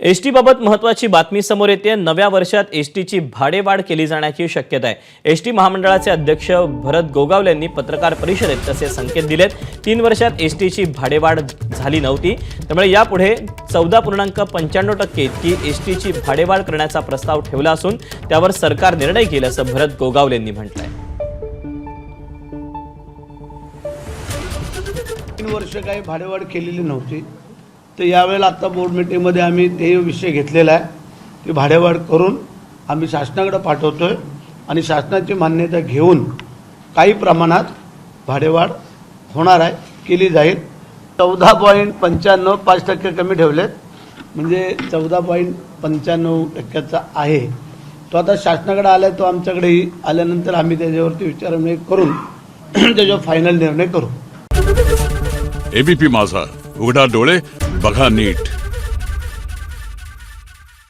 ST बाबत महत्त्वाची बातमी समोर येते। नव्या वर्षात एसटीची भाडेवाढ केली जाण्याची शक्यता आहे। एसटी महामंडळाचे अध्यक्ष भरत गोगावले यांनी पत्रकार परिषदेत तसे संकेत दिलेत। 3 वर्षात एसटीची भाडेवाढ झाली नव्हती, त्यामुळे यापुढे 14.95% इतकी एसटीची भाडेवाढ करण्याचा प्रस्ताव ठेवला असून त्यावर सरकार निर्णय घेईल असं भरत गोगावले यांनी म्हटलंय। 3 वर्ष काही भाडेवाढ केलेली नव्हती, तर यावेळेला आता बोर्ड मीटिंगमध्ये आम्ही ते विषय घेतलेला आहे की भाडेवाढ करून आम्ही शासनाकडे पाठवतोय आणि शासनाची मान्यता घेऊन काही प्रमाणात भाडेवाढ होणार आहे, केली जाईल। 14.95% कमी ठेवलेत, म्हणजे 14.95% आहे। तो आता शासनाकडे आला, तो आमच्याकडे आल्यानंतर आम्ही त्याच्यावरती विचारविनिमय करून त्याच्यावर फायनल निर्णय करू। एबीपी माझा, उघडा डोळे बघा नीट।